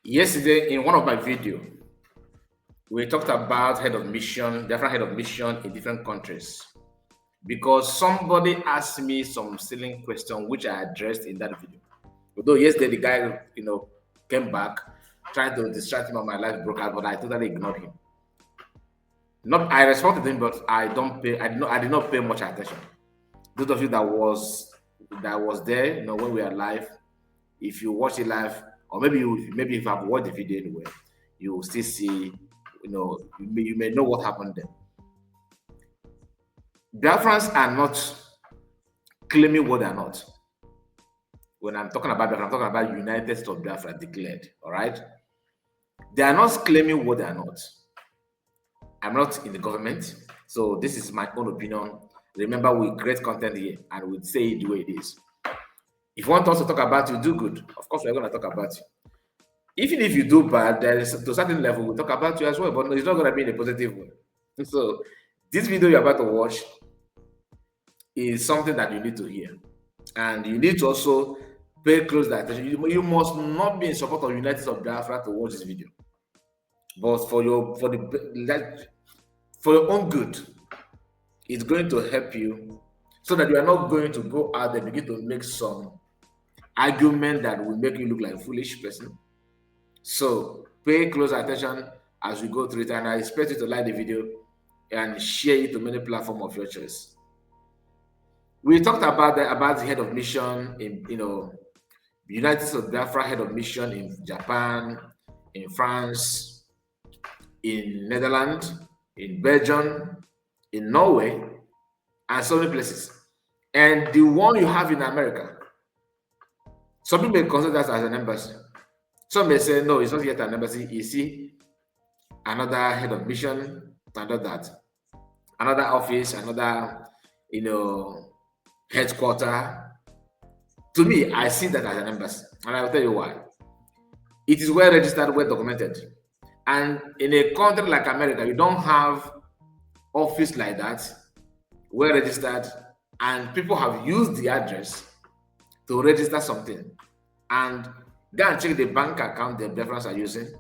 Yesterday, in one of my videos, we talked about head of mission, different head of mission in different countries. Because somebody asked me some silly question which I addressed in that video. Although yesterday the guy, came back, trying to distract him on my life broke out, but I totally ignored him. Not I responded to him, but I did not pay much attention. Those of you that was there, when we are live, if you watch it live, or maybe if I've watched the video anyway, you will still see, you may know what happened there. Biafrans are not claiming what they are not. When I'm talking about Biafra, I'm talking about United States of Biafra declared. All right, they are not claiming what they are not. I'm not in the government, so this is my own opinion. Remember, we create content here and we say it the way it is. If you want us to talk about you, do good. Of course, we're going to talk about you. Even if you do bad, there is to a certain level, we'll talk about you as well, but it's not going to be in a positive way. So, this video you're about to watch is something that you need to hear. And you need to also pay close attention. You must not be in support of United States of Biafra to watch this video. But for your own good, it's going to help you so that you are not going to go out and begin to make some argument that will make you look like a foolish person. So pay close attention as we go through it, and I expect you to like the video and share it to many platforms of your choice. We talked about the head of mission in United States of Biafra head of mission in Japan, in France, in Netherlands, in Belgium, in Norway, and so many places. And the one you have in America, some people may consider that as an embassy. Some may say, no, it's not yet an embassy. You see, another head of mission, another office, another, headquarter. To me, I see that as an embassy, and I will tell you why. It is well registered, well documented. And in a country like America, you don't have office like that, well registered, and people have used the address to register something. And go and check the bank account the Biafrans are using.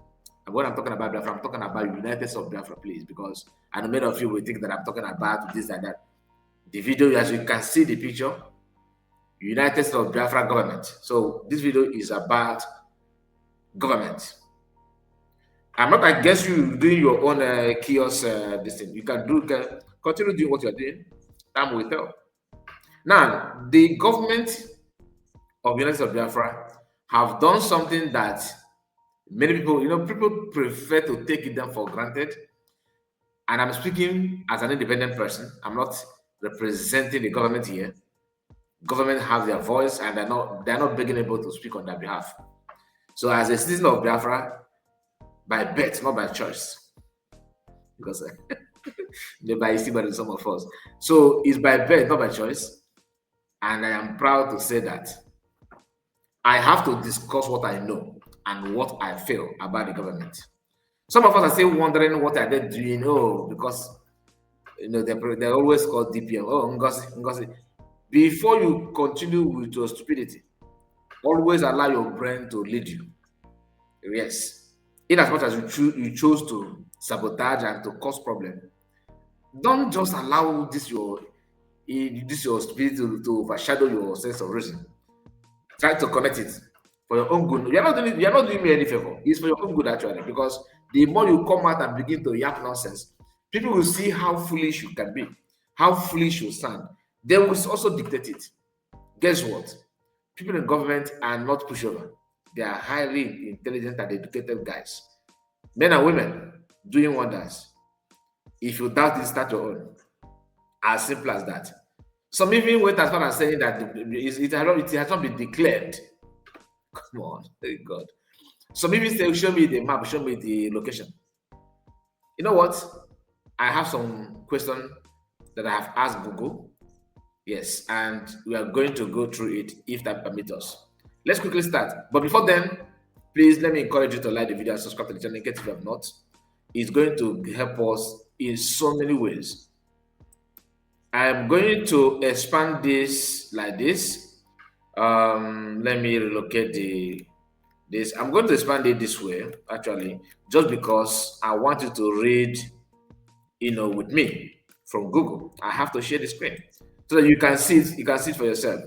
And when I'm talking about Biafra, I'm talking about United States of Biafra, please, because I know many of you will think that I'm talking about this and that. The video, as you can see the picture, United States of Biafra government. So this video is about government. I'm not against you doing your own kiosk this thing. You can continue doing what you're doing. Time will tell. Now, the government of United States of Biafra have done something that many people, people prefer to take them for granted. And I'm speaking as an independent person. I'm not representing the government here. Government have their voice, and they're not being able to speak on their behalf. So, as a citizen of Biafra, by birth, not by choice, because by but some of us. So it's by birth, not by choice, and I am proud to say that I have to discuss what I know and what I feel about the government. Some of us are still wondering what are they doing. Oh, because they're always called DPM. Oh, Ngozi. Before you continue with your stupidity, always allow your brain to lead you. Yes. In as much as you chose to sabotage and to cause problem, don't just allow this your stupidity to overshadow your sense of reason. Try to connect it for your own good. You're not doing me any favor. It's for your own good actually, because the more you come out and begin to yap nonsense, people will see how foolish you can be, how foolish you sound. They will also dictate it. Guess what? People in government are not pushover. They are highly intelligent and educated guys. Men and women doing wonders. If you doubt it, start your own. As simple as that. Some even went as far as saying that it has not been declared. Come on, thank God. Some even say, show me the map, show me the location. You know what? I have some question that I have asked Google. Yes, and we are going to go through it if that permits us. Let's quickly start. But before then, please let me encourage you to like the video and subscribe to the channel in case if you have not. It's going to help us in so many ways. I'm going to expand this like this. Let me relocate this. I'm going to expand it this way, actually, just because I want you to read, with me from Google. I have to share the screen so that you can see it. You can see it for yourself.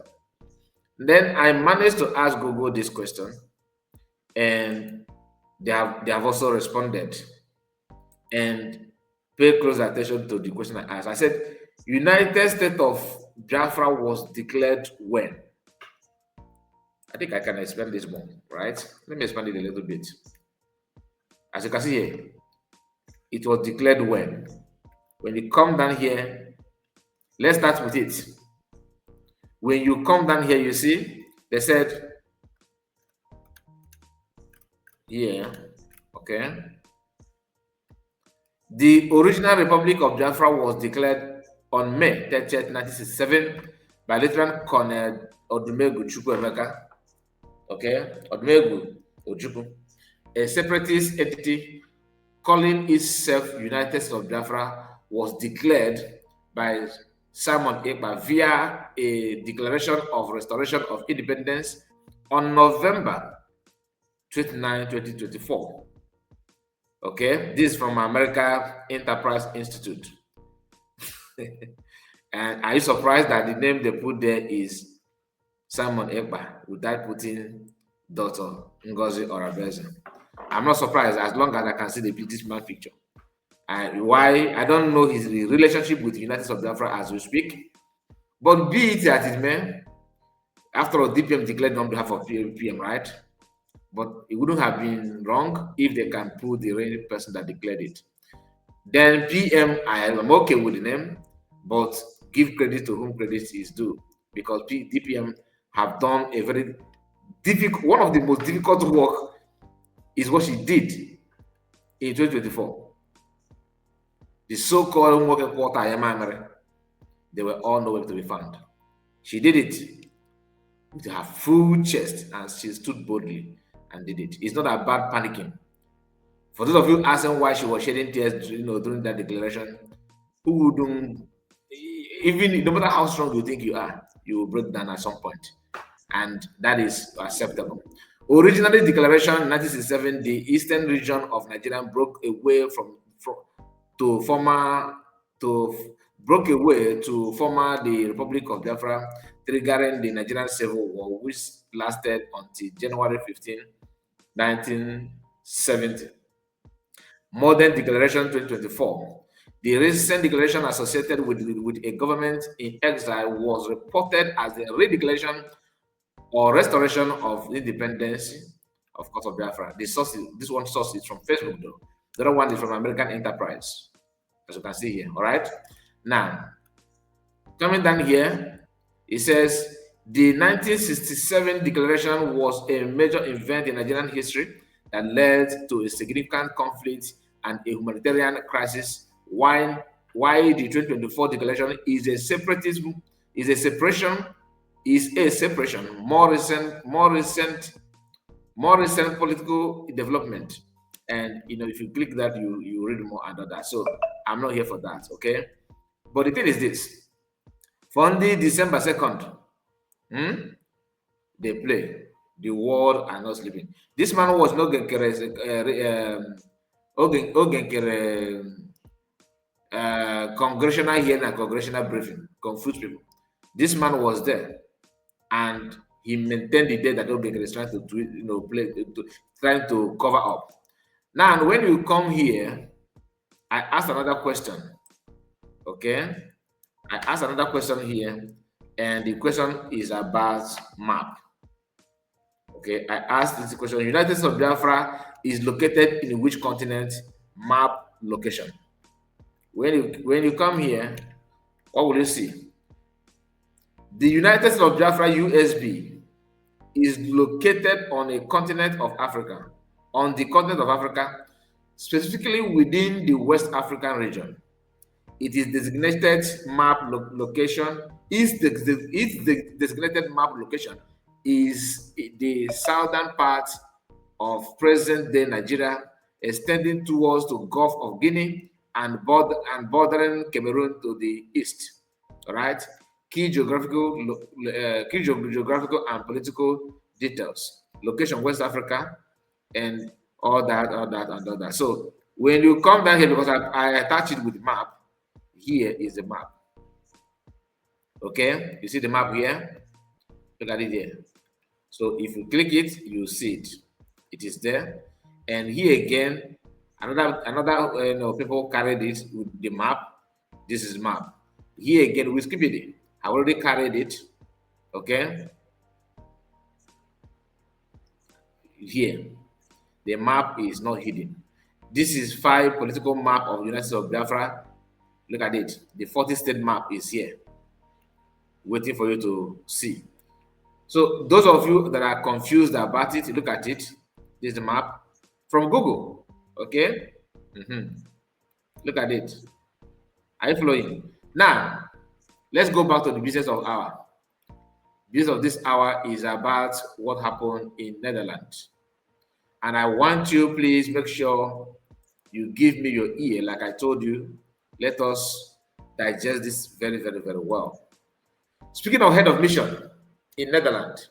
Then I managed to ask Google this question, and they have also responded. And pay close attention to the question I asked. I said, United States of Biafra was declared when? I think I can expand this more, right? Let me expand it a little bit. As you can see here, it was declared when? When you come down here, let's start with it. When you come down here, you see, they said, yeah, okay. The original Republic of Biafra was declared on May 30th, 1967 by Lieutenant Colonel Odumegwu Chukwuemeka, okay, Odumegwu Ojukwu, a separatist entity calling itself United States of Biafra, was declared by Simon Ekpa via a declaration of restoration of independence on November 29, 2024. Okay, this is from American Enterprise Institute. And are you surprised that the name they put there is Simon Ekpa without putting Dr. Ngozi Orabeze? I'm not surprised as long as I can see this man picture. Why? I don't know his relationship with the United States of Biafra as we speak. But be it as it may, after all, DPM declared on behalf of PM, right? But it wouldn't have been wrong if they can pull the real person that declared it. Then PM, I am okay with the name, but give credit to whom credit is due, because DPM have done a very difficult, one of the most difficult work is what she did in 2024. The so-called working quarter, they were all nowhere to be found. She did it with her full chest, and she stood boldly and did it. It's not about panicking. For those of you asking why she was shedding tears, during that declaration, who wouldn't, even no matter how strong you think you are, you will break down at some point, and that is acceptable. Originally, declaration in 1967, the eastern region of Nigeria broke away to form the Republic of Biafra, triggering the Nigerian Civil War, which lasted until January 15, 1970. Modern Declaration 2024. The recent declaration associated with a government in exile was reported as the redeclaration or restoration of independence, of course, of Biafra. This one source is from Facebook, though. The other one is from American Enterprise, as you can see here. All right. Now, coming down here, it says the 1967 declaration was a major event in Nigerian history that led to a significant conflict and a humanitarian crisis. While the 2024 declaration is a separation, more recent political development. And if you click that, you read more under that. So I'm not here for that, okay? But the thing is this: from the December 2nd, they play. The world are not sleeping. This man was not congressional hearing and congressional briefing, confused people. This man was there, and he maintained the day that Ogenkere is trying to trying to cover up. Now, when you come here, I asked another question. Okay, I asked another question here, and the question is about map. Okay, I asked this question: United States of Biafra is located in which continent? Map location. When you come here, what will you see? The United States of Biafra USB is located on a continent of Africa, on the continent of Africa, specifically within the West African region. It is designated map location. Its designated map location is the southern part of present-day Nigeria, extending towards the Gulf of Guinea and bordering Cameroon to the east. All right. Key geographical and political details. Location, West Africa, and all that, and all that. So when you come down here, because I attach it with the map, here is the map. Okay, you see the map here? Look at it here. So if you click it, you see it. It is there. And here again, another people carried it with the map. This is map. Here again, we skip it. I already carried it. Okay. Here, the map is not hidden. This is 5 political map of United States of Biafra. Look at it. The 40 state map is here, waiting for you to see. So those of you that are confused about it, look at it. This is the map from Google. Okay. Look at it. Are you following? Now, let's go back to the business of hour. Business of this hour is about what happened in Netherlands. And I want you, please make sure you give me your ear. Like I told you, let us digest this very, very, very well. Speaking of head of mission in Netherlands,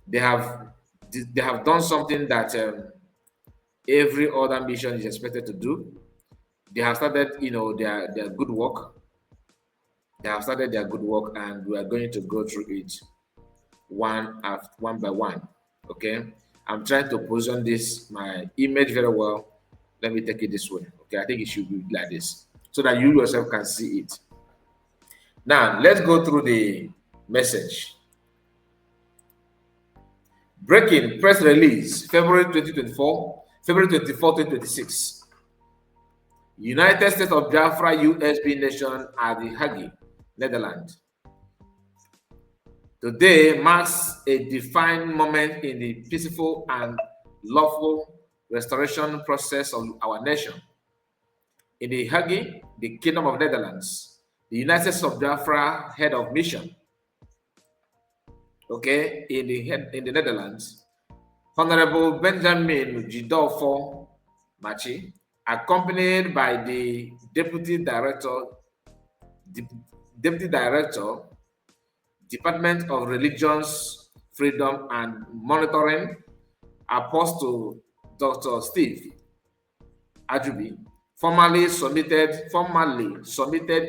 they have done something that every other mission is expected to do. They have started, their good work. They have started their good work, and we are going to go through it one by one. Okay, I'm trying to position my image very well. Let me take it this way. Okay, I think it should be like this, so that you yourself can see it. Now, let's go through the message. Breaking press release, February 2024, February 24, 2026. United States of Biafra USB nation at the Hague, Netherlands. Today marks a defined moment in the peaceful and lawful restoration process of our nation. In the Hague, the Kingdom of Netherlands, the United States of Biafra head of mission, okay, in the Netherlands, Honorable Benjamin Jidolfo Machi, accompanied by the Deputy Director, Department of Religions, Freedom and Monitoring, Apostle Dr. Steve Ajubi, formally submitted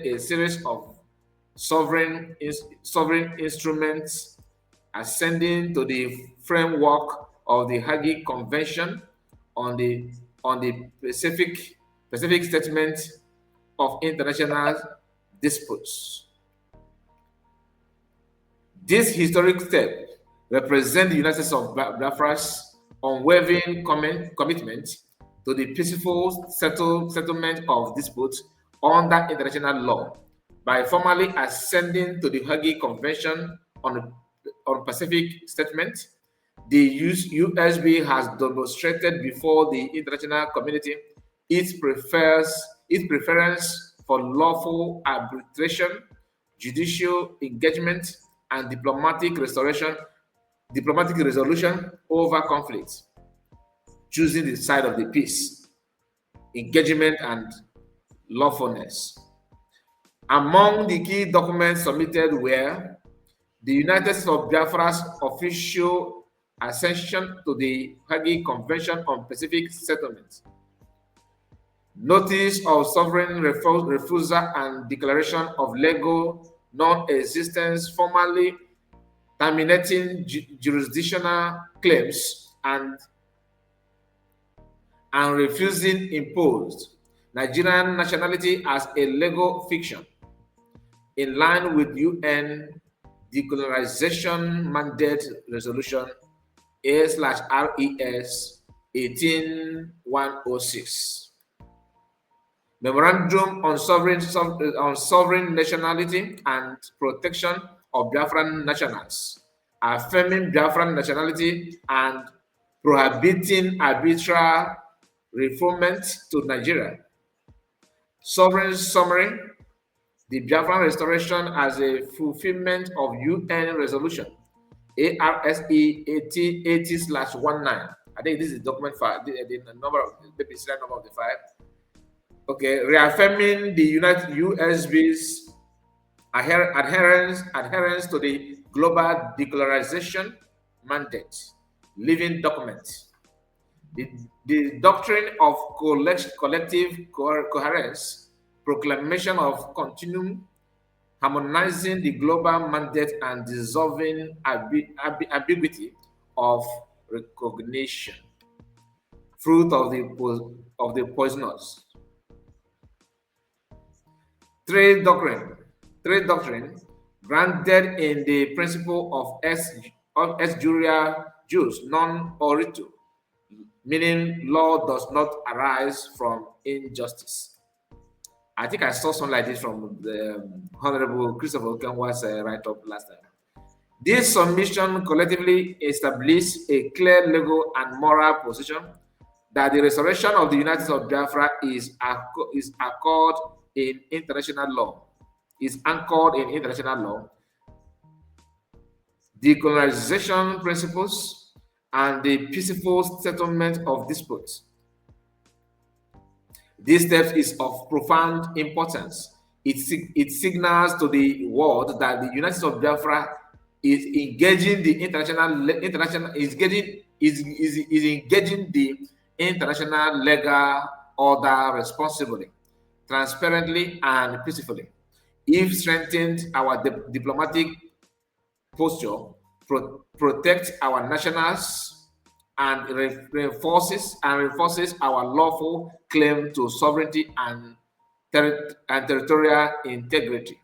a series of sovereign instruments ascending to the framework of the Hague Convention on the Pacific Statement of International Disputes. This historic step represents the United States of Biafra's unwavering commitment to the peaceful settlement of disputes under international law by formally ascending to the Hague Convention on Pacific Statement. The USB has demonstrated before the international community its preference for lawful arbitration, judicial engagement, and diplomatic resolution over conflicts, choosing the side of the peace, engagement, and lawfulness. Among the key documents submitted were the United States of Biafra's official accession to the Hague Convention on Pacific Settlements, notice of sovereign refusal and declaration of legal non-existence, formally terminating jurisdictional claims and refusing imposed Nigerian nationality as a legal fiction, in line with UN Decolonization Mandate Resolution A/RES 18106. Memorandum on sovereign nationality and protection of Biafran nationals, affirming Biafran nationality and prohibiting arbitrary refoulement to Nigeria. Sovereign summary, the Biafran restoration as a fulfillment of UN resolution ARSE 80/19. I think this is document 5, the number of the number of the 5. Okay, reaffirming the United USB's adherence to the global decolorization mandate, living document. The doctrine of collective coherence, proclamation of continuum, harmonizing the global mandate and dissolving ambiguity of recognition, fruit of the poisonous. Trade doctrine. Trade doctrine, grounded in the principle of ex juria jus non oritur, meaning law does not arise from injustice. I think I saw something like this from the Honorable Christopher Okenwa's write-up last time. This submission collectively established a clear legal and moral position that the restoration of the United States of Biafra is anchored in international law, decolonization principles, and the peaceful settlement of disputes. This step is of profound importance. It signals to the world that the United States of Biafra is engaging the international legal order responsibly, transparently, and peacefully. If strengthened our diplomatic posture, protect our nationals, and reinforces our lawful claim to sovereignty and territorial integrity.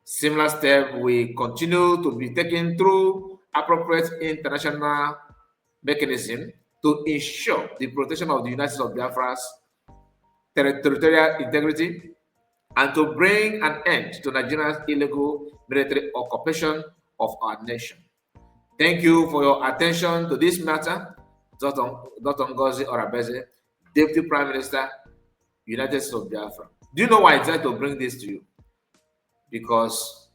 Similar steps will continue to be taken through appropriate international mechanism to ensure the protection of the United States of Biafra's territorial integrity and to bring an end to Nigeria's illegal military occupation of our nation. Thank you for your attention to this matter. Dr. Ngozi Orabeze, Deputy Prime Minister, United States of Biafra. Do you know why I decided to bring this to you? Because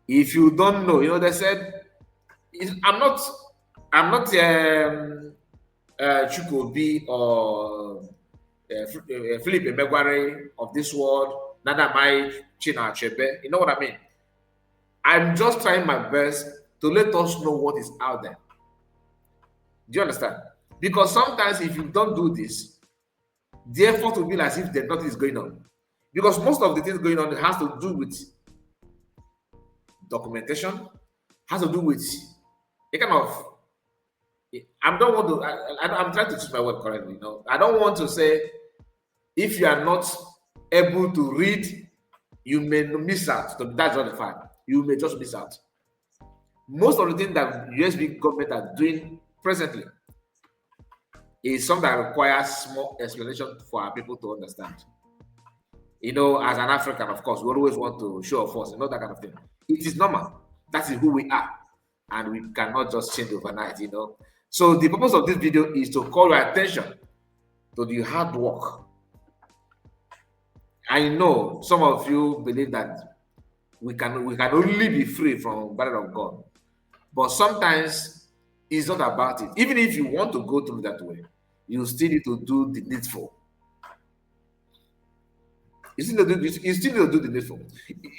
if you don't know, you know, they said, I'm not Chukwuobi or Philip Emegware of this world, neither am I China Achebe. You know what I mean? I'm just trying my best to let us know what is out there. Do you understand? Because sometimes if you don't do this, the effort will be as if there's nothing is going on. Because most of the things going on has to do with documentation, has to do with a kind of, I'm trying to choose my word correctly. You know, I don't want to say if you are not able to read, you may miss out. That's not the fact. You may just miss out. Most of the things that USB government are doing presently is something that requires more explanation for our people to understand. You know, as an African, of course, we always want to show off us, you know, that kind of thing. It is normal. That is who we are. And we cannot just change overnight, you know. So the purpose of this video is to call your attention to the hard work. I know some of you believe that we can only be free from the battle of God. But sometimes it's not about it. Even if you want to go through that way, you still need to do the needful. You still need to do the needful.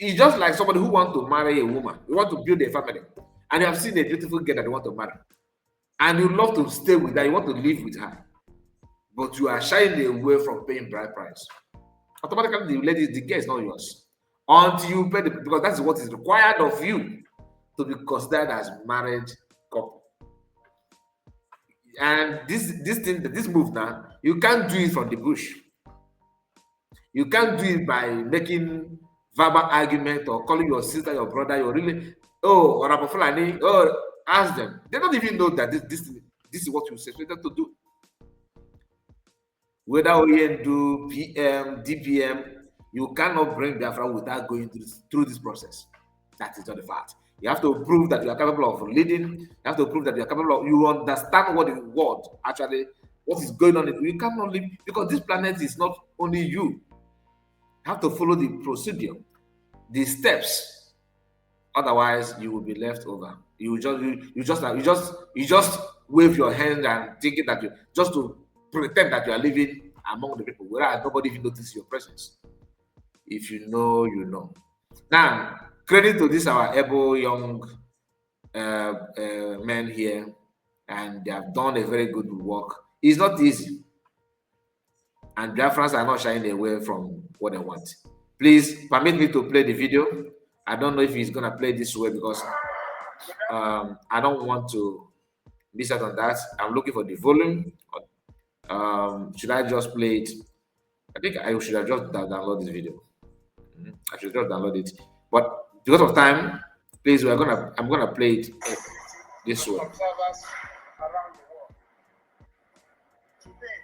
It's just like somebody who wants to marry a woman. You want to build a family. And you have seen a beautiful girl that you want to marry. And you love to stay with her. You want to live with her. But you are shying away from paying bride price. Automatically, the girl is not yours. Until you pay because that's what is required of you to be considered as married couple. And this move now, you can't do it from the bush. You can't do it by making verbal argument or calling your sister, your brother, your really, oh, or Fulani, oh, ask them. They don't even know that this is what you expected to do. Whether OEN do PM, DPM, you cannot bring Biafra without going through this process. That is not the fact. You have to prove that you are capable of leading. You have to prove that you are capable of, you understand what the world actually, what is going on. You cannot live, because this planet is not only you. You have to follow the procedure, the steps. Otherwise, you will be left over. You just wave your hand and thinking that you just to pretend that you are living among the people, whereas nobody even notices your presence. If you know, you know. Now, credit to this our able young men here, and they have done a very good work. It's not easy, and Biafrans are not shying away from what they want. Please permit me to play the video. I don't know if he's gonna play this way because I don't want to miss out on that. I'm looking for the volume. Should I just play it? I think I should have just download this video. I should just download it. But because of time, please, I'm gonna play it this way. Observers around the world. Today,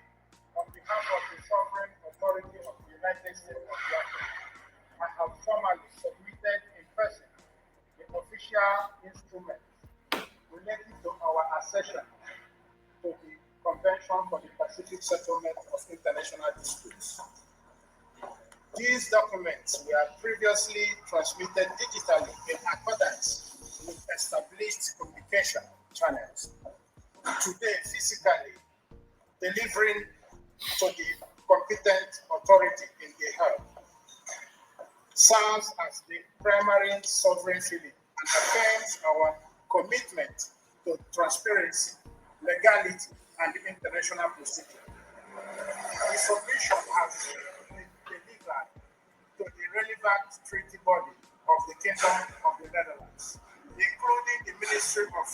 on behalf of the sovereign authority of the United States of Biafra, I have formally submitted in person the official instrument related to our accession to the Convention for the Pacific Settlement of International Disputes. These documents were previously transmitted digitally in accordance with established communication channels. Today, physically delivering to the competent authority in the Hague serves as the primary sovereign feeling and affirms our commitment to transparency, legality, and international procedure. The submission has been delivered to the relevant treaty body of the Kingdom of the Netherlands, including the Ministry of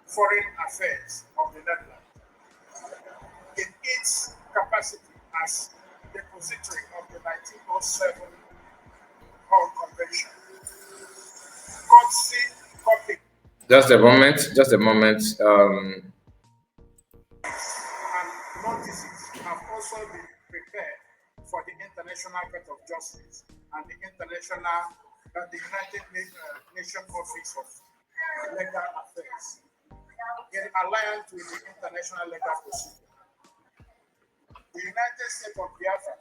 Foreign Affairs of the Netherlands, in its capacity as depository of the 1907 Hague Convention. Courtesy copy. Just a moment. And notices have also been prepared for the International Court of Justice and the United Nations Office of Legal Affairs in alliance with the international legal procedure. The United States of Biafra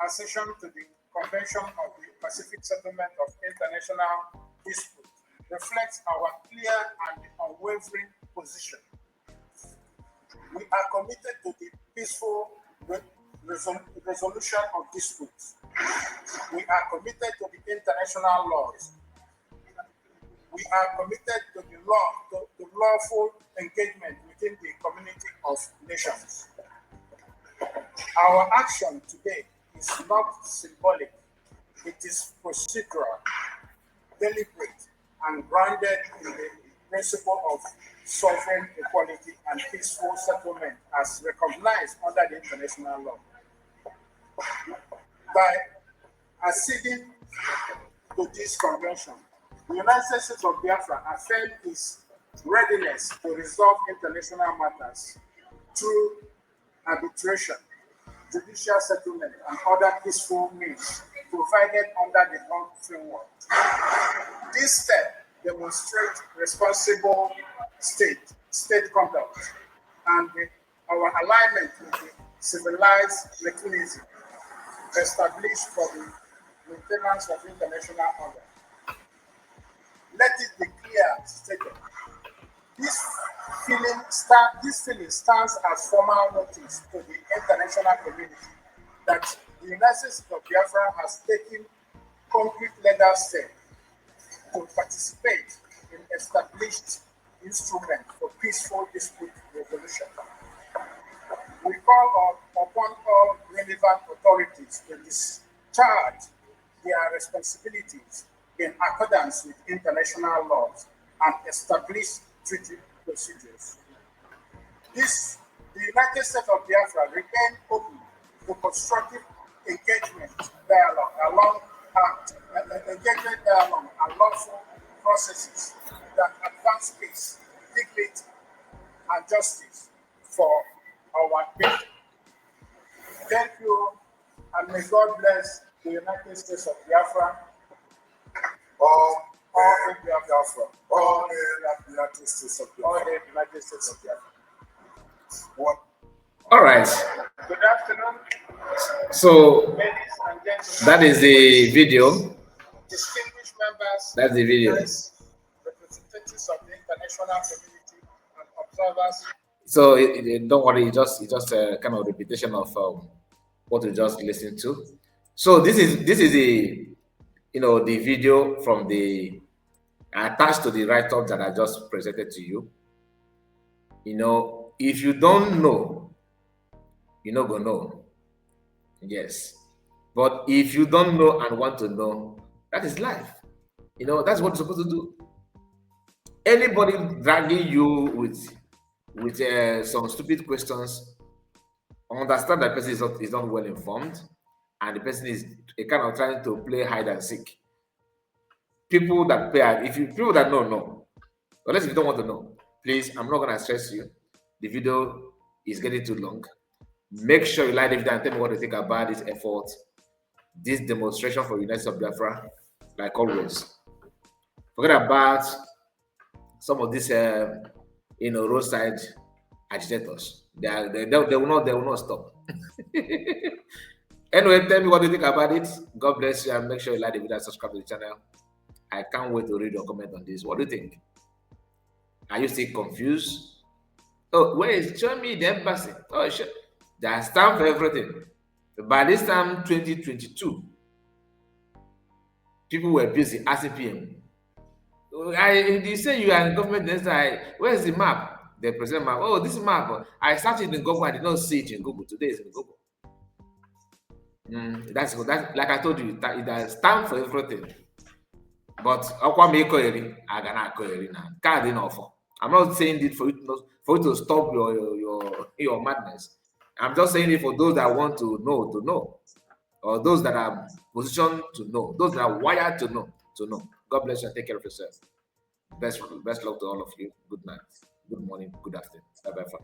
accession to the Convention of the Pacific Settlement of International Disputes reflects our clear and unwavering position. We are committed to the peaceful resolution of disputes. We are committed to the international laws. We are committed to the lawful engagement within the community of nations. Our action today is not symbolic. It is procedural, deliberate, and grounded in the principle of sovereign equality and peaceful settlement as recognized under the international law. By acceding to this convention, the United States of Biafra affirmed its readiness to resolve international matters through arbitration, judicial settlement, and other peaceful means provided under the Hague framework. This step demonstrates responsible state conduct and our alignment with the civilized mechanism established for the maintenance of international order. Let it be clear stated. This feeling stands as formal notice to the international community that the United States of Biafra has taken concrete legal steps to participate in established instruments for peaceful dispute resolution. We call upon all relevant authorities to discharge their responsibilities in accordance with international laws and established treaty procedures. The United States of Biafra remain open to constructive engagement, dialogue, and lawful processes that advance peace, dignity, and justice for our people. Thank you, and may God bless the United States of Biafra. All the Biafra. All the United States of Biafra. All the United States of Biafra. All right. Good afternoon. So ladies and gentlemen, that is the video. Distinguished members, That's the video. Representatives of the international community and observers. So don't worry, it's just a kind of repetition of what we just listened to. So this is the the video from the attached to the write-up that I just presented to you. You know, if you don't know, you're not gonna know. Yes. But if you don't know and want to know, that is life. You know, that's what you're supposed to do. Anybody dragging you with some stupid questions, understand that person is not well informed, and the person is a kind of trying to play hide and seek. People that pay, if you people that know, unless if you don't want to know, please, I'm not gonna stress you. The video is getting too long. Make sure you like the video and tell me what you think about this effort, this demonstration for United of Biafra, like always. Forget about some of these, roadside agitators. They will not stop. Anyway, tell me what you think about it. God bless you, and make sure you like the video and subscribe to the channel. I can't wait to read your comment on this. What do you think? Are you still confused? Oh, wait, show me the embassy. Oh, sure. There's stamp for everything. By this time, 2022, people were busy asking PM. They say you are in government, where's the map? The present map. Oh, this map. I started in Google. I did not see it in Google. Today is in Google. That's like I told you, it has stamp for everything. But I gonna card in offer. I'm not saying it for you to stop your madness. I'm just saying it for those that want to know, or those that are positioned to know, those that are wired to know. God bless you and take care of yourself. Best luck to all of you. Good night, good morning, good afternoon. Bye bye for now.